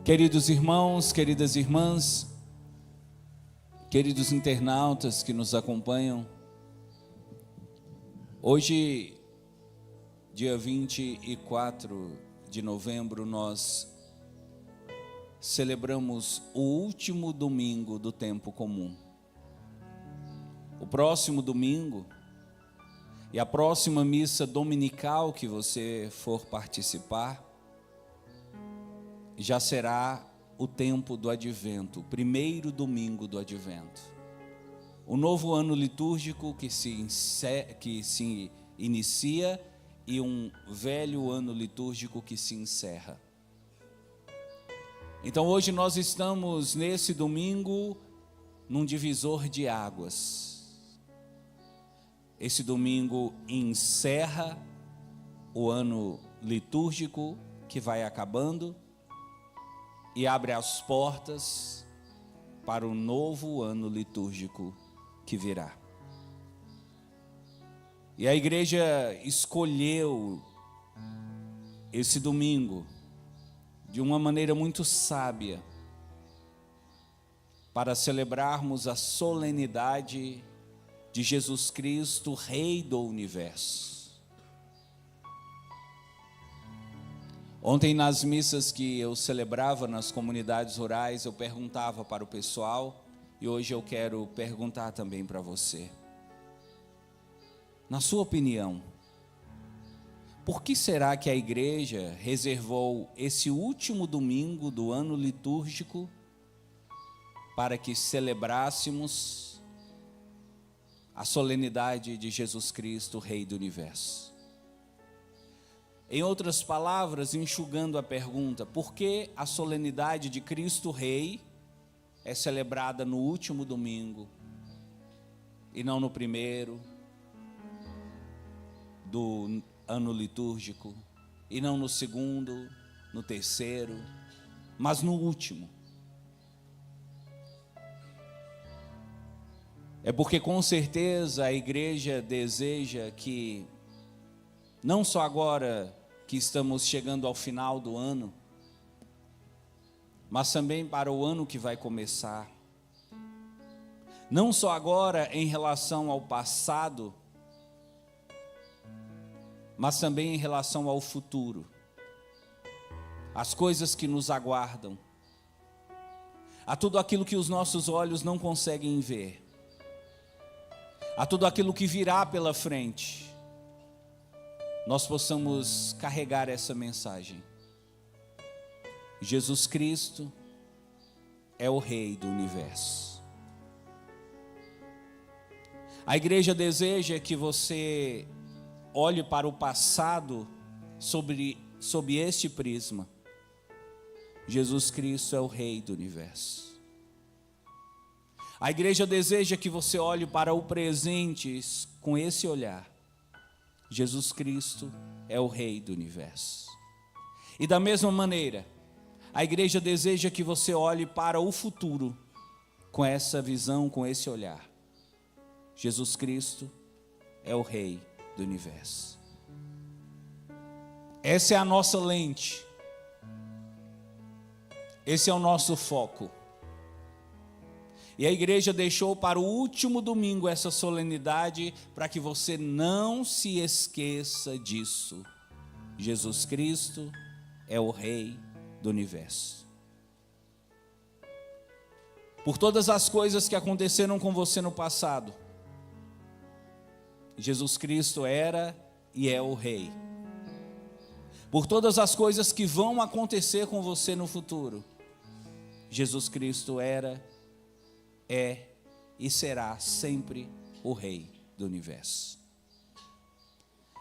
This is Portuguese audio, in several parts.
Queridos irmãos, queridas irmãs, queridos internautas que nos acompanham, hoje, dia 24 de novembro, nós celebramos o último domingo do tempo comum. O próximo domingo e a próxima missa dominical que você for participar, já será o tempo do Advento, o primeiro domingo do Advento. O novo ano litúrgico que se inicia e um velho ano litúrgico que se encerra. Então hoje nós estamos nesse domingo num divisor de águas. Esse domingo encerra o ano litúrgico que vai acabando e abre as portas para o novo ano litúrgico que virá. E a igreja escolheu esse domingo de uma maneira muito sábia para celebrarmos a solenidade de Jesus Cristo, Rei do Universo. Ontem, nas missas que eu celebrava nas comunidades rurais, eu perguntava para o pessoal, e hoje eu quero perguntar também para você. Na sua opinião, por que será que a igreja reservou esse último domingo do ano litúrgico para que celebrássemos a solenidade de Jesus Cristo, Rei do Universo? Em outras palavras, enxugando a pergunta, por que a solenidade de Cristo Rei é celebrada no último domingo e não no primeiro do ano litúrgico, e não no segundo, no terceiro, mas no último? É porque com certeza a igreja deseja que, não só agora que estamos chegando ao final do ano, mas também para o ano que vai começar. Não só agora em relação ao passado, mas também em relação ao futuro. As coisas que nos aguardam, a tudo aquilo que os nossos olhos não conseguem ver, a tudo aquilo que virá pela frente, nós possamos carregar essa mensagem. Jesus Cristo é o Rei do Universo. A igreja deseja que você olhe para o passado sob este prisma. Jesus Cristo é o Rei do Universo. A igreja deseja que você olhe para o presente com esse olhar. Jesus Cristo é o Rei do Universo. E da mesma maneira, a igreja deseja que você olhe para o futuro com essa visão, com esse olhar. Jesus Cristo é o Rei do Universo. Essa é a nossa lente. Esse é o nosso foco. E a igreja deixou para o último domingo essa solenidade para que você não se esqueça disso. Jesus Cristo é o Rei do Universo. Por todas as coisas que aconteceram com você no passado, Jesus Cristo era e é o Rei. Por todas as coisas que vão acontecer com você no futuro, Jesus Cristo era, é e será sempre o Rei do Universo.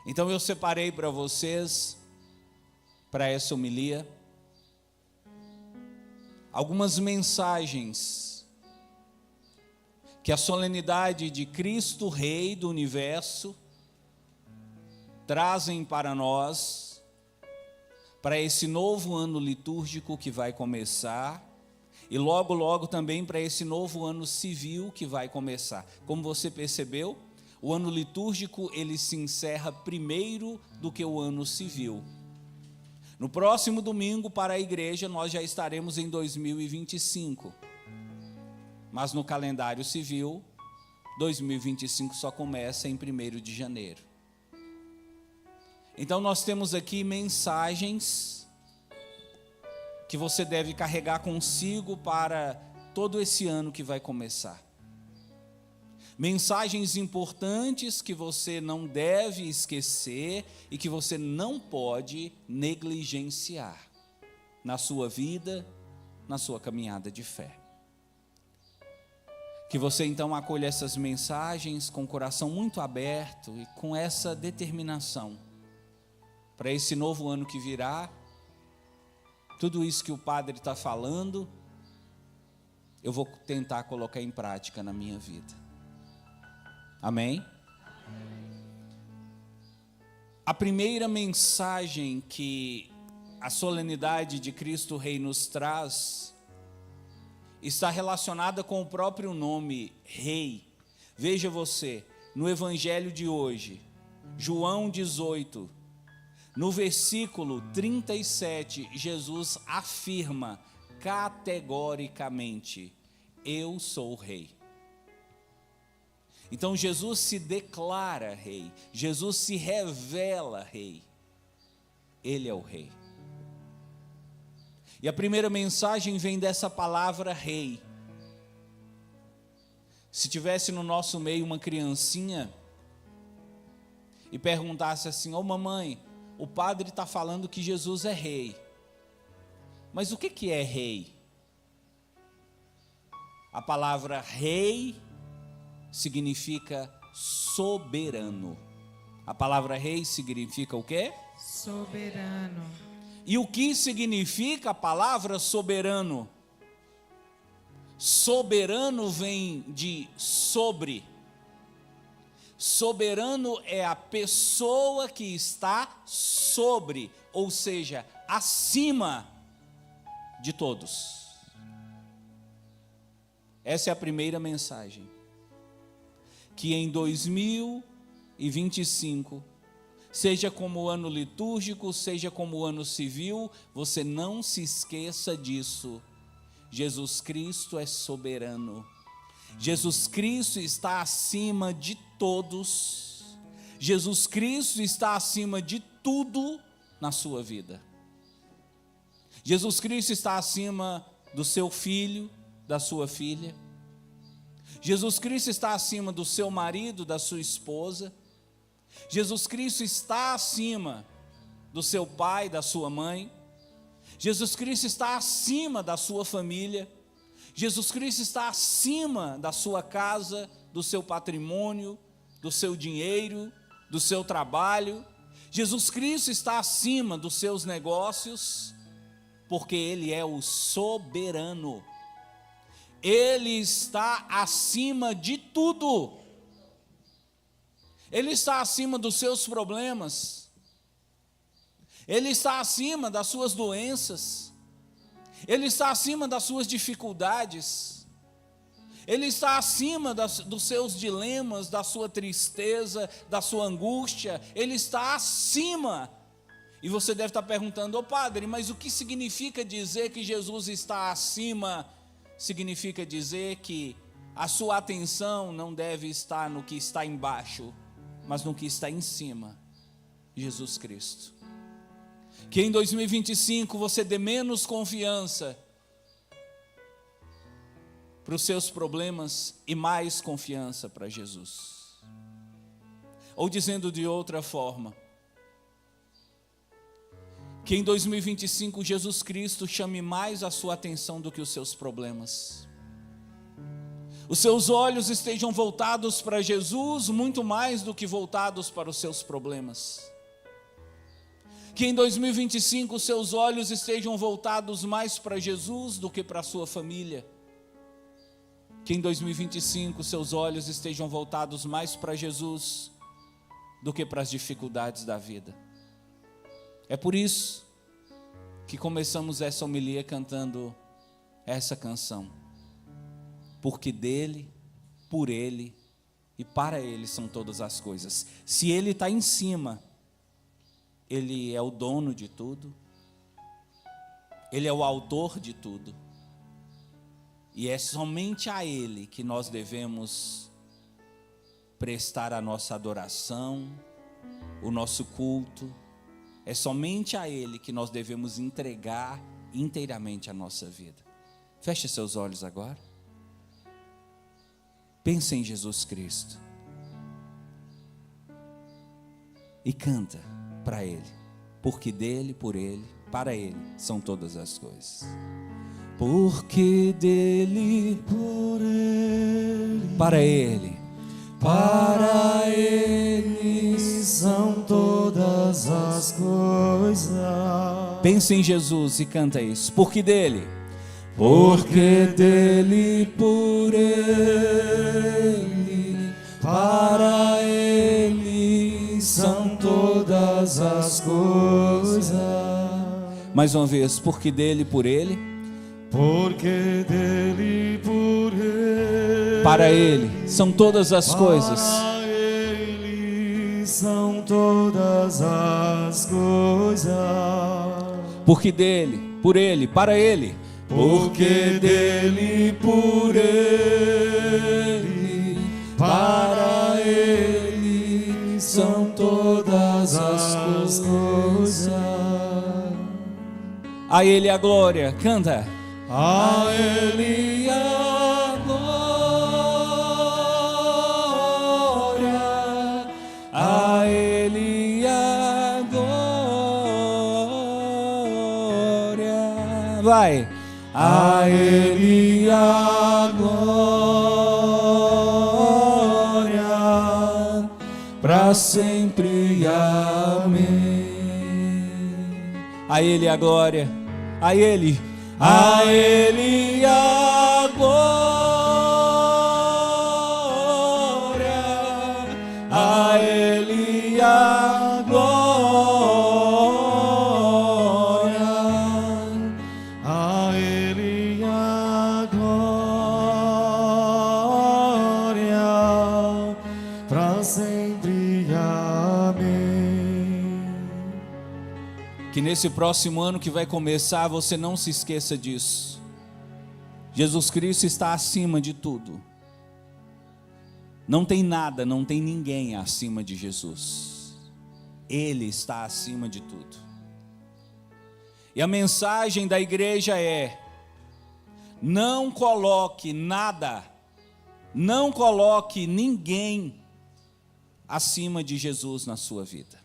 Então eu separei para vocês, para essa homilia, algumas mensagens que a solenidade de Cristo Rei do Universo trazem para nós, para esse novo ano litúrgico que vai começar, e logo, logo também para esse novo ano civil que vai começar. Como você percebeu, o ano litúrgico ele se encerra primeiro do que o ano civil. No próximo domingo, para a igreja, nós já estaremos em 2025. Mas no calendário civil, 2025 só começa em 1º de janeiro. Então nós temos aqui mensagens que você deve carregar consigo para todo esse ano que vai começar. Mensagens importantes que você não deve esquecer e que você não pode negligenciar na sua vida, na sua caminhada de fé. Que você então acolha essas mensagens com o coração muito aberto e com essa determinação para esse novo ano que virá. Tudo isso que o Padre está falando, eu vou tentar colocar em prática na minha vida. Amém? A primeira mensagem que a solenidade de Cristo Rei nos traz está relacionada com o próprio nome, Rei. Veja você, no Evangelho de hoje, João 18, no versículo 37, Jesus afirma categoricamente: eu sou o Rei. Então Jesus se declara Rei, Jesus se revela Rei, Ele é o Rei. E a primeira mensagem vem dessa palavra Rei. Se tivesse no nosso meio uma criancinha e perguntasse assim: ô mamãe, o padre está falando que Jesus é Rei, mas o que é Rei? A palavra Rei significa soberano. A palavra Rei significa o quê? Soberano. E o que significa a palavra soberano? Soberano vem de sobre. Soberano é a pessoa que está sobre, ou seja, acima de todos. Essa é a primeira mensagem. Que em 2025, seja como o ano litúrgico, seja como o ano civil, você não se esqueça disso. Jesus Cristo é soberano. Jesus Cristo está acima de todos. Jesus Cristo está acima de tudo na sua vida. Jesus Cristo está acima do seu filho, da sua filha. Jesus Cristo está acima do seu marido, da sua esposa. Jesus Cristo está acima do seu pai, da sua mãe. Jesus Cristo está acima da sua família. Jesus Cristo está acima da sua casa, do seu patrimônio, do seu dinheiro, do seu trabalho. Jesus Cristo está acima dos seus negócios, porque Ele é o soberano. Ele está acima de tudo. Ele está acima dos seus problemas. Ele está acima das suas doenças. Ele está acima das suas dificuldades. Ele está acima dos seus dilemas, da sua tristeza, da sua angústia. Ele está acima. E você deve estar perguntando: ô padre, mas o que significa dizer que Jesus está acima? Significa dizer que a sua atenção não deve estar no que está embaixo, mas no que está em cima, Jesus Cristo. Que em 2025 você dê menos confiança para os seus problemas e mais confiança para Jesus. Ou dizendo de outra forma, que em 2025 Jesus Cristo chame mais a sua atenção do que os seus problemas. Os seus olhos estejam voltados para Jesus muito mais do que voltados para os seus problemas. Que em 2025 os seus olhos estejam voltados mais para Jesus do que para a sua família. Que em 2025 seus olhos estejam voltados mais para Jesus do que para as dificuldades da vida. É por isso que começamos essa homilia cantando essa canção. Porque dele, por ele e para ele são todas as coisas. Se ele está em cima, ele é o dono de tudo. Ele é o autor de tudo. E é somente a Ele que nós devemos prestar a nossa adoração, o nosso culto. É somente a Ele que nós devemos entregar inteiramente a nossa vida. Feche seus olhos agora. Pense em Jesus Cristo. E canta para Ele. Porque dele, por Ele, para Ele são todas as coisas. Porque dele, por Ele, para Ele são todas as coisas. Pense em Jesus e canta isso. Porque dele, porque dele, por Ele, para Ele são todas as coisas. mais uma vez, porque dele, por Ele, porque dele, por Ele, para Ele são todas as coisas. Para Ele são todas as coisas. Porque dele, por Ele, para Ele, porque dele, por Ele, para Ele são todas as coisas. a Ele a glória. Canta. A Ele a glória, A Ele a glória. Vai. a Ele a glória, para sempre. Amém. A Ele a glória. A Ele. A Ele a glória, a Ele a glória, a Ele a glória, para sempre. Amém. Que nesse próximo ano que vai começar, você não se esqueça disso. Jesus Cristo está acima de tudo. Não tem nada, não tem ninguém acima de Jesus. Ele está acima de tudo. E a mensagem da igreja é: não coloque nada, não coloque ninguém acima de Jesus na sua vida.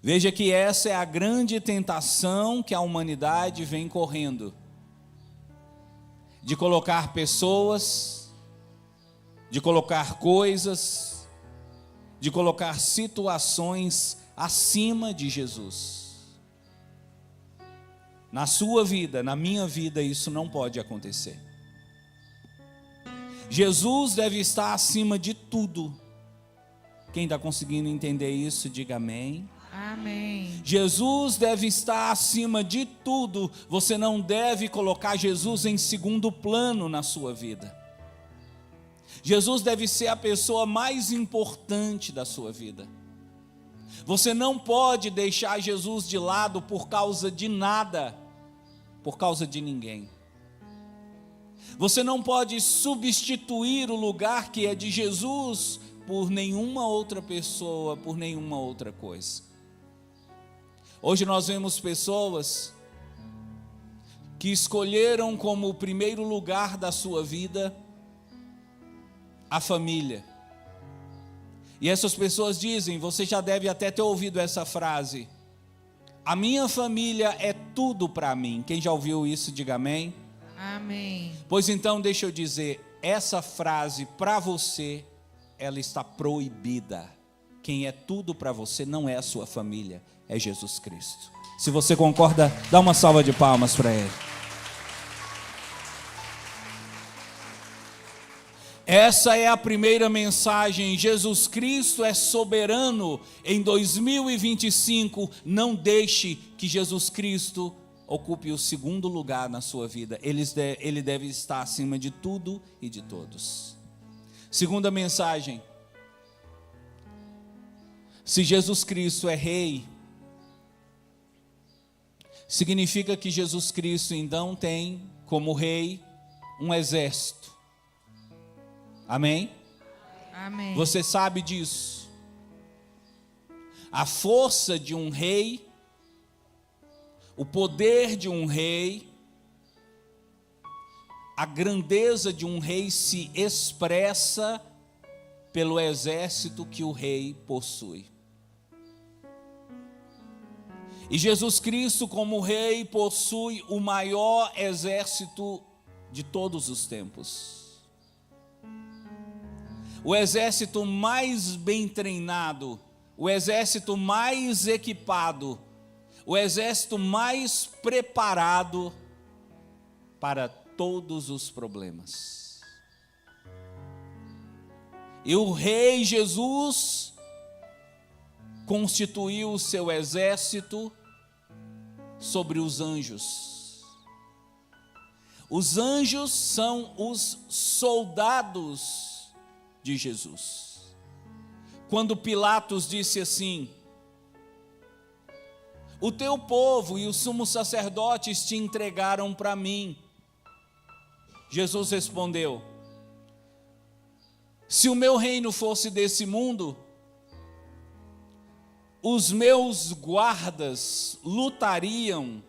Veja que essa é a grande tentação que a humanidade vem correndo, de colocar pessoas, de colocar coisas, de colocar situações acima de Jesus. Na sua vida, na minha vida, isso não pode acontecer. Jesus deve estar acima de tudo. Quem está conseguindo entender isso, diga amém. Amém. Jesus deve estar acima de tudo. Você não deve colocar Jesus em segundo plano na sua vida. Jesus deve ser a pessoa mais importante da sua vida. Você não pode deixar Jesus de lado por causa de nada, por causa de ninguém. Você não pode substituir o lugar que é de Jesus por nenhuma outra pessoa, por nenhuma outra coisa. Hoje nós vemos pessoas que escolheram como o primeiro lugar da sua vida a família. E essas pessoas dizem, você já deve até ter ouvido essa frase: a minha família é tudo para mim. Quem já ouviu isso, diga amém. Amém. Pois então, deixa eu dizer, essa frase para você, ela está proibida. Quem é tudo para você não é a sua família, é Jesus Cristo. Se você concorda, dá uma salva de palmas para Ele. Essa é a primeira mensagem. Jesus Cristo é soberano. Em 2025, não deixe que Jesus Cristo ocupe o segundo lugar na sua vida. Ele deve estar acima de tudo e de todos. Segunda mensagem: se Jesus Cristo é rei, significa que Jesus Cristo então tem como rei um exército. Amém? Amém. Você sabe disso. A força de um rei, o poder de um rei, a grandeza de um rei se expressa pelo exército que o rei possui. E Jesus Cristo, como rei, possui o maior exército de todos os tempos. O exército mais bem treinado, o exército mais equipado, o exército mais preparado para todos os problemas. E o rei Jesus constituiu o seu exército sobre os anjos. Os anjos são os soldados de Jesus. Quando Pilatos disse assim: o teu povo e os sumos sacerdotes te entregaram para mim, Jesus respondeu: se o meu reino fosse desse mundo, os meus guardas lutariam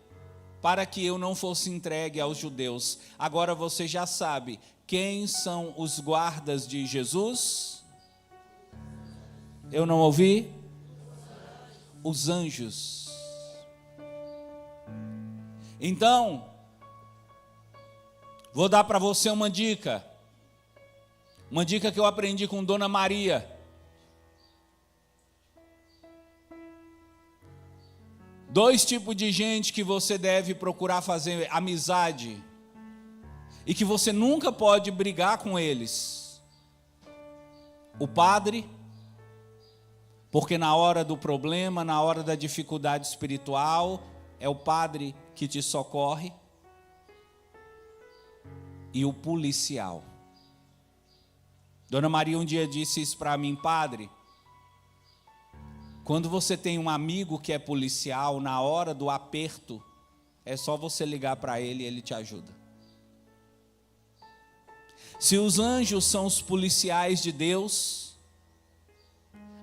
para que eu não fosse entregue aos judeus. Agora você já sabe quem são os guardas de Jesus? Eu não ouvi? Os anjos. Então, vou dar para você uma dica que eu aprendi com Dona Maria. Dois tipos de gente que você deve procurar fazer amizade e que você nunca pode brigar com eles. O padre, porque na hora do problema, na hora da dificuldade espiritual, é o padre que te socorre. E o policial. Dona Maria um dia disse isso para mim: padre, quando você tem um amigo que é policial, na hora do aperto, é só você ligar para ele e ele te ajuda. Se os anjos são os policiais de Deus,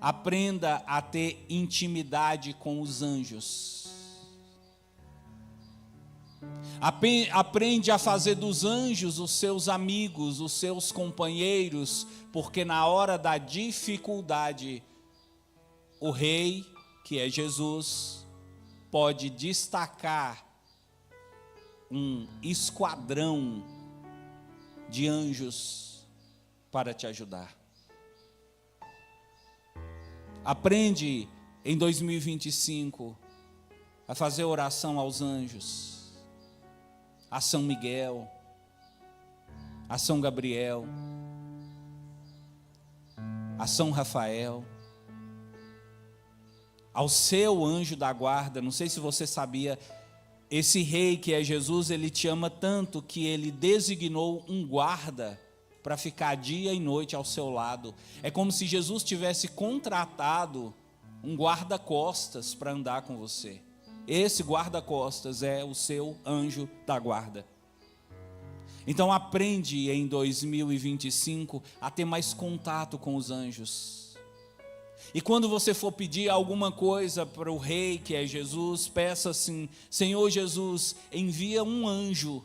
aprenda a ter intimidade com os anjos. Aprende a fazer dos anjos os seus amigos, os seus companheiros, porque na hora da dificuldade, o rei, que é Jesus, pode destacar um esquadrão de anjos para te ajudar. Aprende em 2025 a fazer oração aos anjos, a São Miguel, a São Gabriel, a São Rafael, ao seu anjo da guarda. Não sei se você sabia, esse rei que é Jesus, ele te ama tanto que ele designou um guarda para ficar dia e noite ao seu lado. É como se Jesus tivesse contratado um guarda-costas para andar com você. Esse guarda-costas é o seu anjo da guarda. Então aprende em 2025 a ter mais contato com os anjos. E quando você for pedir alguma coisa para o rei, que é Jesus, peça assim: Senhor Jesus, envia um anjo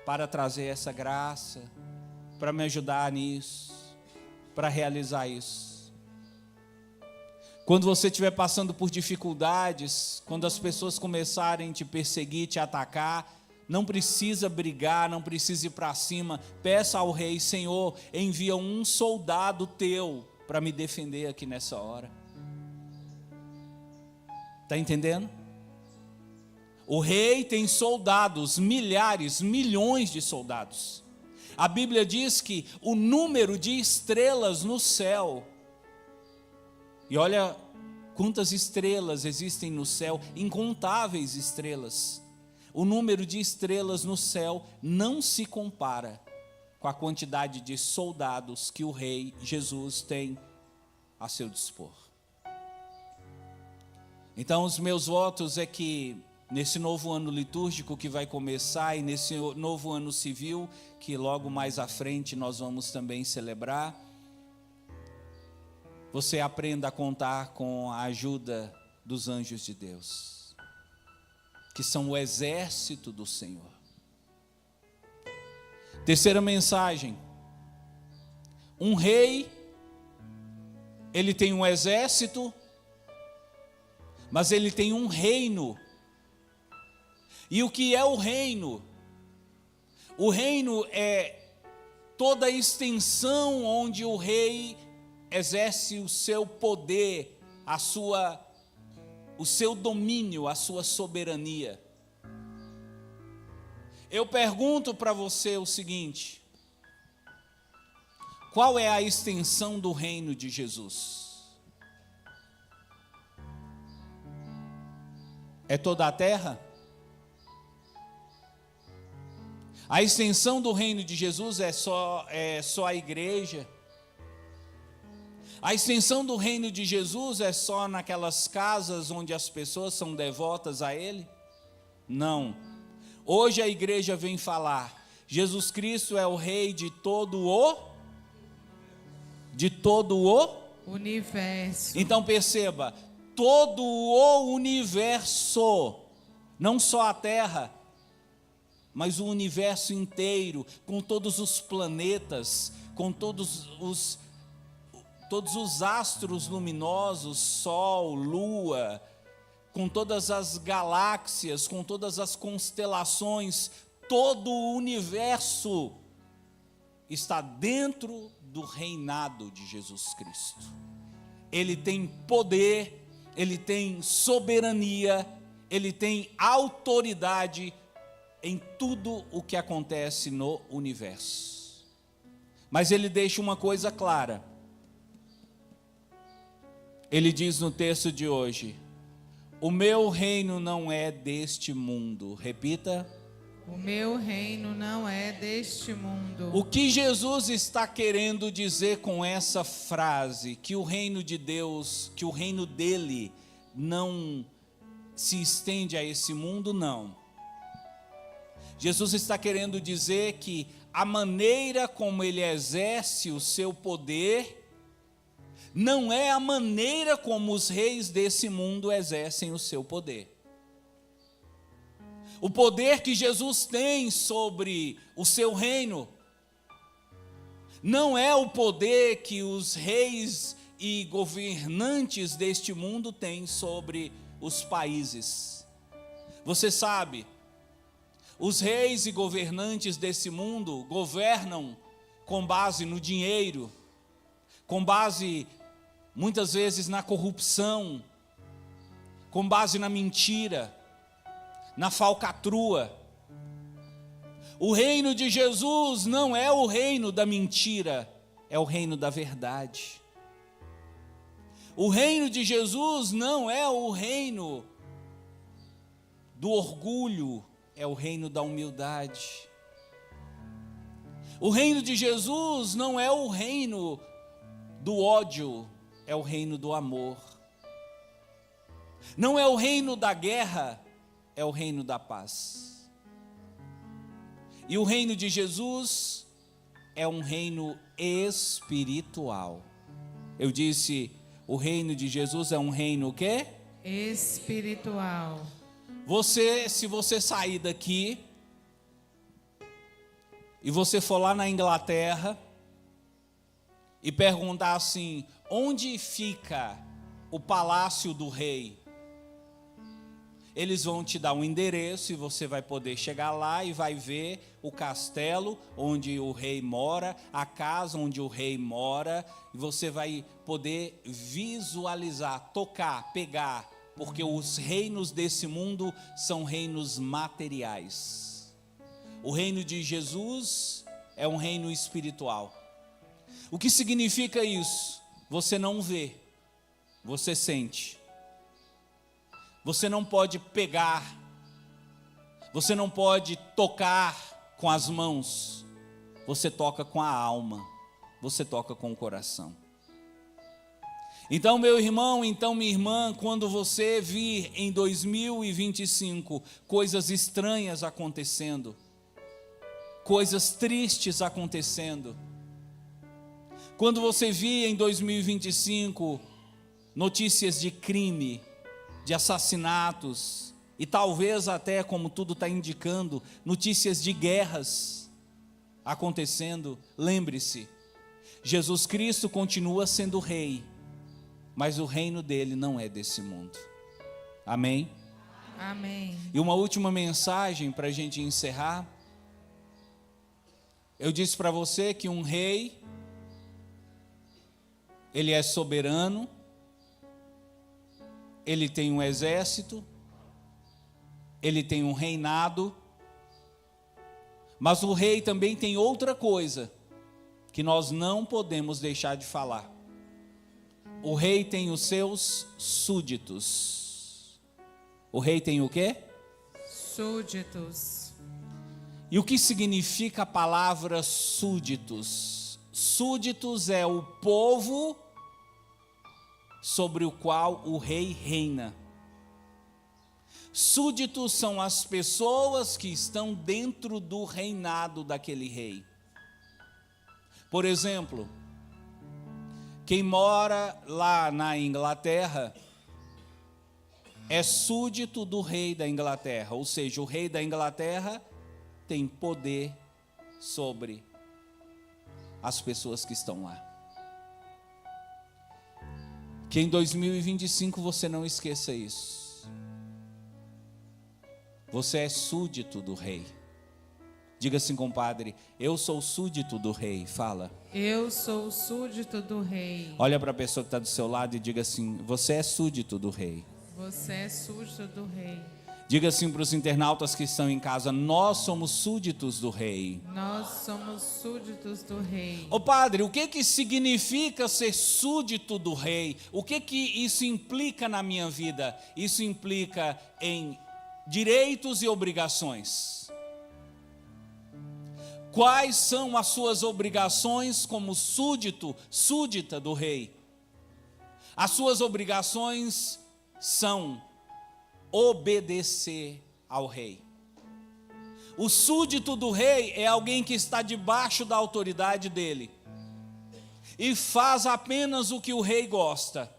para trazer essa graça, para me ajudar nisso, para realizar isso. Quando você estiver passando por dificuldades, quando as pessoas começarem a te perseguir, te atacar, não precisa brigar, não precisa ir para cima. Peça ao rei: Senhor, envia um soldado teu para me defender aqui nessa hora. Está entendendo? O rei tem soldados, milhares, milhões de soldados. A Bíblia diz que o número de estrelas no céu, e olha quantas estrelas existem no céu, incontáveis estrelas. O número de estrelas no céu não se compara com a quantidade de soldados que o rei Jesus tem a seu dispor. Então, os meus votos é que nesse novo ano litúrgico que vai começar e nesse novo ano civil, que logo mais à frente nós vamos também celebrar, você aprenda a contar com a ajuda dos anjos de Deus, que são o exército do Senhor. Terceira mensagem: um rei, ele tem um exército, mas ele tem um reino. E o que é o reino? O reino é toda a extensão onde o rei exerce o seu poder, o seu domínio, a sua soberania. Eu pergunto para você o seguinte: qual é a extensão do reino de Jesus? É toda a terra? A extensão do reino de Jesus é só a igreja? A extensão do reino de Jesus é só naquelas casas onde as pessoas são devotas a Ele? Não. Hoje a igreja vem falar: Jesus Cristo é o Rei de todo o universo. Então perceba, todo o universo, não só a Terra, mas o universo inteiro, com todos os planetas, com todos os astros luminosos, Sol, Lua, com todas as galáxias, com todas as constelações, todo o universo está dentro do reinado de Jesus Cristo. Ele tem poder, ele tem soberania, ele tem autoridade em tudo o que acontece no universo. Mas ele deixa uma coisa clara. Ele diz no texto de hoje: o meu reino não é deste mundo. Repita. O meu reino não é deste mundo. O que Jesus está querendo dizer com essa frase? Que o reino de Deus, que o reino dele não se estende a esse mundo? Não. Jesus está querendo dizer que a maneira como ele exerce o seu poder não é a maneira como os reis desse mundo exercem o seu poder. O poder que Jesus tem sobre o seu reino não é o poder que os reis e governantes deste mundo têm sobre os países. Você sabe, os reis e governantes desse mundo governam com base no dinheiro, com base muitas vezes na corrupção, com base na mentira, na falcatrua. O reino de Jesus não é o reino da mentira, é o reino da verdade. O reino de Jesus não é o reino do orgulho, é o reino da humildade. O reino de Jesus não é o reino do ódio, é o reino do amor. Não é o reino da guerra, é o reino da paz. E o reino de Jesus é um reino espiritual. Eu disse, o reino de Jesus é um reino o quê? Espiritual. Se você sair daqui e você for lá na Inglaterra e perguntar assim: onde fica o palácio do rei? Eles vão te dar um endereço e você vai poder chegar lá e vai ver o castelo onde o rei mora, a casa onde o rei mora, e você vai poder visualizar, tocar, pegar, porque os reinos desse mundo são reinos materiais. O reino de Jesus é um reino espiritual. O que significa isso? Você não vê, você sente. Você não pode pegar, você não pode tocar com as mãos, você toca com a alma, você toca com o coração. Então, meu irmão, então minha irmã, quando você vir em 2025 coisas estranhas acontecendo, coisas tristes acontecendo, quando você vir em 2025 notícias de crime, de assassinatos, e talvez até, como tudo está indicando, notícias de guerras acontecendo, lembre-se, Jesus Cristo continua sendo rei, mas o reino dele não é desse mundo. Amém? Amém. E uma última mensagem para a gente encerrar. Eu disse para você que um rei, ele é soberano, ele tem um exército, ele tem um reinado, mas o rei também tem outra coisa que nós não podemos deixar de falar. O rei tem os seus súditos. O rei tem o quê? Súditos. E o que significa a palavra súditos? Súditos é o povo sobre o qual o rei reina. Súditos são as pessoas que estão dentro do reinado daquele rei. Por exemplo, quem mora lá na Inglaterra é súdito do rei da Inglaterra, ou seja, o rei da Inglaterra tem poder sobre as pessoas que estão lá. Que em 2025 você não esqueça isso. Você é súdito do rei. Diga assim, compadre, eu sou súdito do rei. Fala. Eu sou súdito do rei. Olha para a pessoa que está do seu lado e diga assim, você é súdito do rei. Você é súdito do rei. Diga assim para os internautas que estão em casa, nós somos súditos do rei. Nós somos súditos do rei. Ô padre, o que significa ser súdito do rei? O que isso implica na minha vida? Isso implica em direitos e obrigações. Quais são as suas obrigações como súdita do rei? As suas obrigações são obedecer ao rei. O súdito do rei é alguém que está debaixo da autoridade dele e faz apenas o que o rei gosta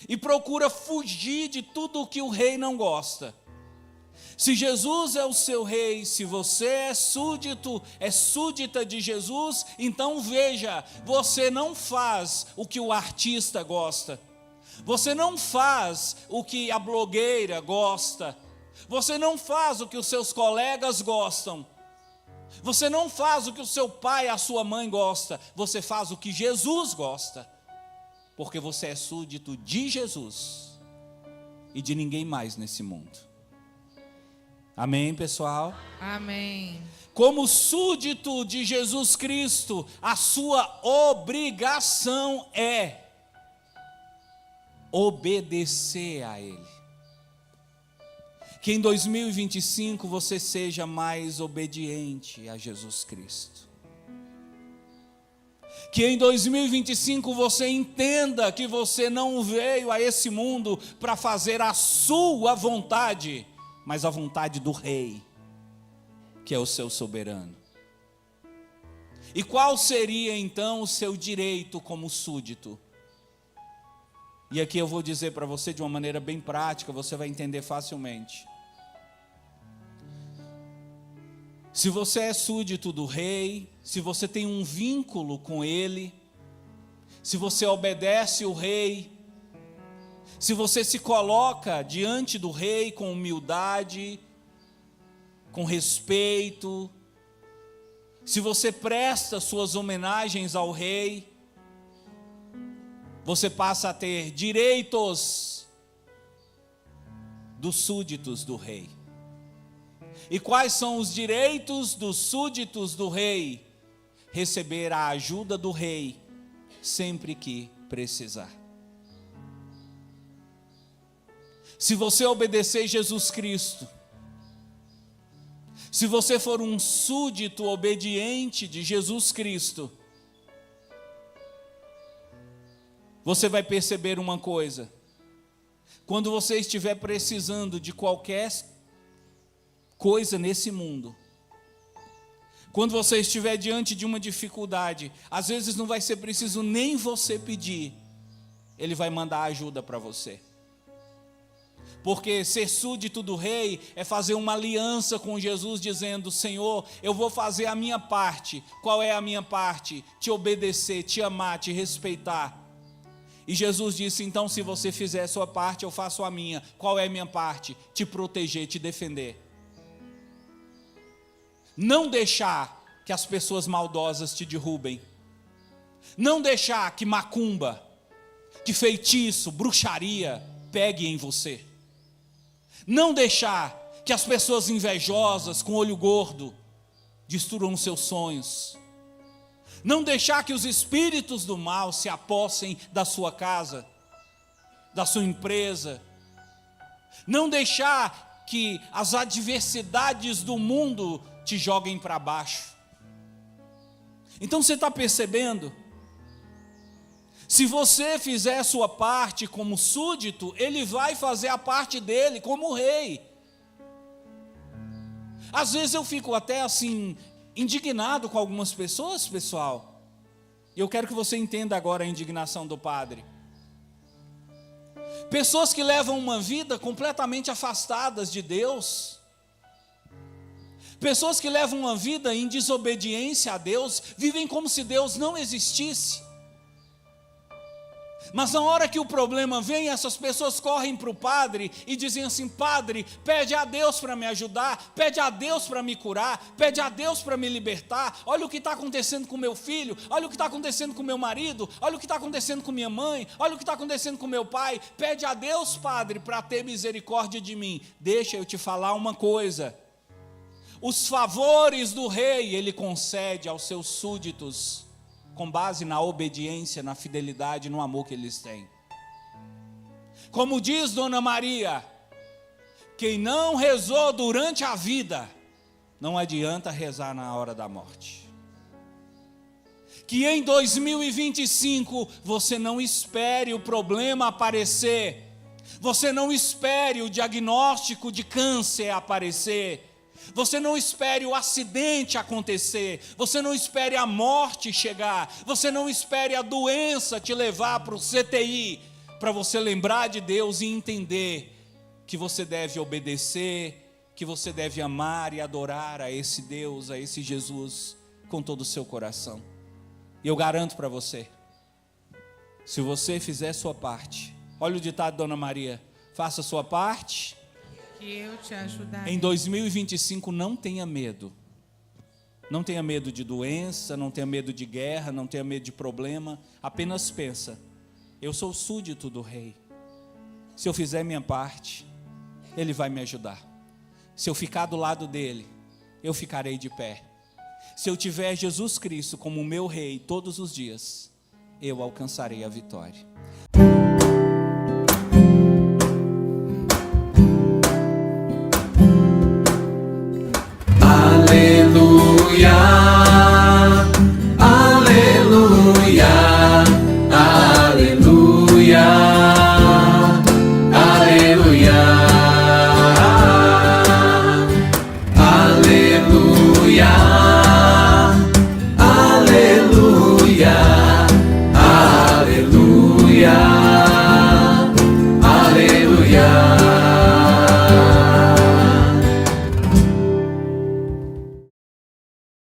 e procura fugir de tudo o que o rei não gosta. Se Jesus é o seu rei, se você é súdita de Jesus, então veja, você não faz o que o artista gosta, você não faz o que a blogueira gosta, você não faz o que os seus colegas gostam, você não faz o que o seu pai e a sua mãe gosta, você faz o que Jesus gosta, porque você é súdito de Jesus e de ninguém mais nesse mundo. Amém, pessoal? Amém. Como súdito de Jesus Cristo, a sua obrigação é obedecer a Ele. Que em 2025 você seja mais obediente a Jesus Cristo. Que em 2025 você entenda que você não veio a esse mundo para fazer a sua vontade, mas a vontade do rei, que é o seu soberano. E qual seria então o seu direito como súdito? E aqui eu vou dizer para você de uma maneira bem prática, você vai entender facilmente. Se você é súdito do rei, se você tem um vínculo com ele, se você obedece o rei, se você se coloca diante do rei com humildade, com respeito, se você presta suas homenagens ao rei, você passa a ter direitos dos súditos do rei. E quais são os direitos dos súditos do rei? Receber a ajuda do rei sempre que precisar. Se você obedecer Jesus Cristo, se você for um súdito obediente de Jesus Cristo, você vai perceber uma coisa: quando você estiver precisando de qualquer coisa nesse mundo, quando você estiver diante de uma dificuldade, às vezes não vai ser preciso nem você pedir, Ele vai mandar ajuda para você. Porque ser súdito do rei é fazer uma aliança com Jesus, dizendo: Senhor, eu vou fazer a minha parte. Qual é a minha parte? Te obedecer, te amar, te respeitar. E Jesus disse: então, se você fizer a sua parte, eu faço a minha. Qual é a minha parte? Te proteger, te defender. Não deixar que as pessoas maldosas te derrubem. Não deixar que macumba, que feitiço, bruxaria pegue em você. Não deixar que as pessoas invejosas, com olho gordo, destruam os seus sonhos. Não deixar que os espíritos do mal se apossem da sua casa, da sua empresa. Não deixar que as adversidades do mundo te joguem para baixo. Então você está percebendo? Se você fizer a sua parte como súdito, Ele vai fazer a parte dele como rei. Às vezes eu fico até assim, indignado com algumas pessoas, pessoal. E eu quero que você entenda agora a indignação do padre. Pessoas que levam uma vida completamente afastadas de Deus. Pessoas que levam uma vida em desobediência a Deus, vivem como se Deus não existisse. Mas na hora que o problema vem, essas pessoas correm para o padre e dizem assim: Padre, pede a Deus para me ajudar, pede a Deus para me curar, pede a Deus para me libertar. Olha o que está acontecendo com meu filho, olha o que está acontecendo com meu marido, olha o que está acontecendo com minha mãe, olha o que está acontecendo com meu pai. Pede a Deus, Padre, para ter misericórdia de mim. Deixa eu te falar uma coisa: os favores do rei Ele concede aos seus súditos com base na obediência, na fidelidade, no amor que eles têm. Como diz Dona Maria, quem não rezou durante a vida, não adianta rezar na hora da morte. Que em 2025 você não espere o problema aparecer, você não espere o diagnóstico de câncer aparecer, você não espere o acidente acontecer, você não espere a morte chegar, você não espere a doença te levar para o CTI, para você lembrar de Deus e entender que você deve obedecer, que você deve amar e adorar a esse Deus, a esse Jesus, com todo o seu coração. E eu garanto para você, se você fizer sua parte, olha o ditado de Dona Maria: faça a sua parte, que eu te ajudarei. em 2025 não tenha medo. Não tenha medo de doença, não tenha medo de guerra, não tenha medo de problema. Apenas pensa: eu sou súdito do rei. Se eu fizer minha parte, Ele vai me ajudar. Se eu ficar do lado dele, eu ficarei de pé. Se eu tiver Jesus Cristo como meu rei todos os dias, eu alcançarei a vitória.